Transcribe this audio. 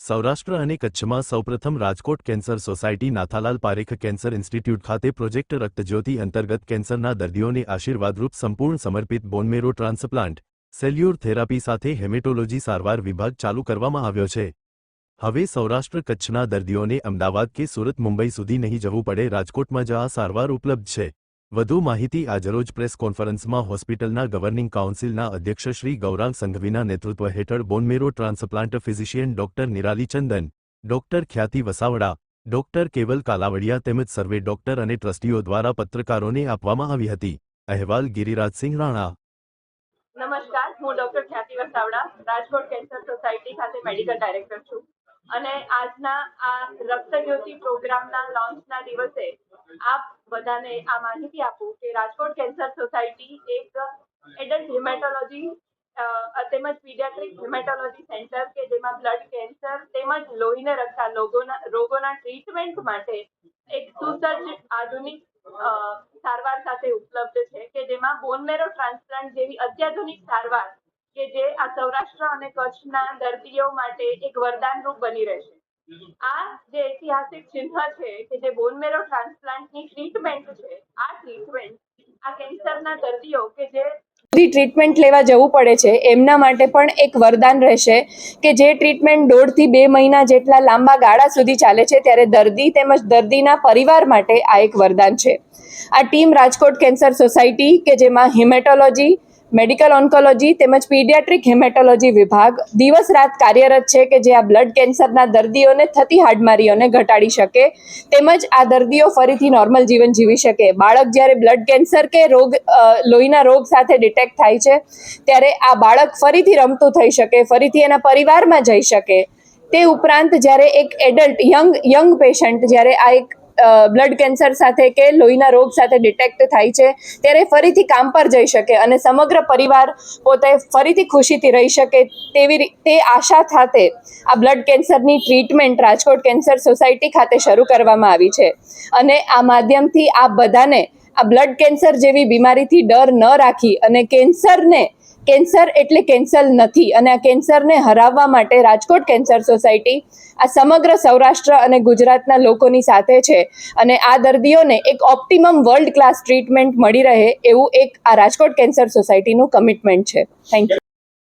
સૌરાષ્ટ્ર અને કચ્છમાં સૌપ્રથમ Rajkot cancer society Nathalal Parekh cancer institute ખાતે પ્રોજેક્ટ રક્તજ્યોતિ અંતર્ગત કેન્સરના દર્દીઓને આશીર્વાદરૂપ સંપૂર્ણ સમર્પિત બોનમેરો ટ્રાન્સપ્લાન્ટ સેલ્યુલર થેરાપી સાથે હેમેટોલોજી સારવાર વિભાગ ચાલુ કરવામાં આવ્યો છે। હવે સૌરાષ્ટ્ર કચ્છના દર્દીઓને અમદાવાદ કે સુરત મુંબઈ સુધી નહીં જવું પડે, રાજકોટમાં જ આ સારવાર ઉપલબ્ધ છે। વધુ માહિતી આજરોજ પ્રેસ કોન્ફરન્સમાં હોસ્પિટલના ગવર્નિંગ કાઉન્સિલના અધ્યક્ષ શ્રી ગૌરાંગ સંઘવીના નેતૃત્વ હેઠળ bone marrow transplant physician doctor Nirali Chandan, doctor Khyati Vasavada, doctor કેવલ કાલાવડિયા તેમજ સર્વે ડોક્ટર અને ટ્રસ્ટીઓ દ્વારા પત્રકારોને આપવામાં આવી હતી। અહેવાલ ગિરિરાજસિંહ રાણા। નમસ્કાર, હું doctor Khyati Vasavada, Rajkot cancer society ખાતે મેડિકલ ડાયરેક્ટર છું અને આજના આ રક્તજ્યોતિ પ્રોગ્રામના લોન્ચના દિવસે આપ બધાને આ માહિતી આપું કે રાજકોટ કેન્સર સોસાયટી એક એડલ્ટ હિમેટોલોજી તેમજ પીડિયાટ્રિક હિમેટોલોજી સેન્ટર કે જેમાં બ્લડ કેન્સર તેમજ લોહીને લગતા રોગોના ટ્રીટમેન્ટ માટે એક સુસજ્જ આધુનિક સારવાર સાથે ઉપલબ્ધ છે કે જેમાં બોનમેરો ટ્રાન્સપ્લાન્ટ જેવી અત્યાધુનિક સારવાર કે જે આ સૌરાષ્ટ્ર અને કચ્છના દર્દીઓ માટે એક વરદાનરૂપ બની રહેશે। આ જે ઐતિહાસિક ચિહ્ન છે કે જે બોનમેરો ટ્રાન્સપ્લાન્ટની ટ્રીટમેન્ટ છે, આ ટ્રીટમેન્ટ આ કેન્સરના દર્દીઓ કે જે ટ્રીટમેન્ટ લેવા જવું પડે છે એમના માટે પણ એક વરદાન રહેશે કે જે ટ્રીટમેન્ટ 1.5 થી 2 મહિના જેટલા લાંબા ગાળા સુધી ચાલે છે, ત્યારે દર્દી તેમજ દર્દીના પરિવાર માટે આ એક વરદાન છે। આ ટીમ રાજકોટ કેન્સર સોસાયટી કે જેમાં હિમેટોલોજી, મેડિકલ ઓન્કોલોજી તેમજ પીડિયાટ્રિક હેમેટોલોજી વિભાગ દિવસ રાત કાર્યરત છે કે જે આ બ્લડ કેન્સરના દર્દીઓને થતી હાડમારીઓને ઘટાડી શકે તેમજ આ દર્દીઓ ફરીથી નોર્મલ જીવન જીવી શકે। બાળક જ્યારે બ્લડ કેન્સર કે લોહીના રોગ સાથે ડિટેક્ટ થાય છે ત્યારે આ બાળક ફરીથી રમતું થઈ શકે, ફરીથી એના પરિવારમાં જઈ શકે। તે ઉપરાંત જ્યારે એક એડલ્ટ યંગ પેશન્ટ જ્યારે આ એક બ્લડ કેન્સર સાથે કે લોહીના રોગ સાથે ડિટેક્ટ થાય છે ત્યારે ફરીથી કામ પર જઈ શકે અને સમગ્ર પરિવાર પોતે ફરીથી ખુશીથી રહી શકે તેવી તે આશા સાથે આ બ્લડ કેન્સરની ટ્રીટમેન્ટ રાજકોટ કેન્સર સોસાયટી ખાતે શરૂ કરવામાં આવી છે અને આ માધ્યમથી આ બધાને આ બ્લડ કેન્સર જેવી બીમારીથી ડર ન રાખી અને કેન્સર એટલે કેન્સર નથી અને આ કેન્સરને હરાવવા માટે રાજકોટ કેન્સર સોસાયટી આ સમગ્ર સૌરાષ્ટ્ર અને ગુજરાતના લોકોની સાથે છે અને આ દર્દીઓને એક ઓપ્ટિમમ વર્લ્ડ ક્લાસ ટ્રીટમેન્ટ મળી રહે એવું એક આ રાજકોટ કેન્સર સોસાયટીનું કમિટમેન્ટ છે। Thank you.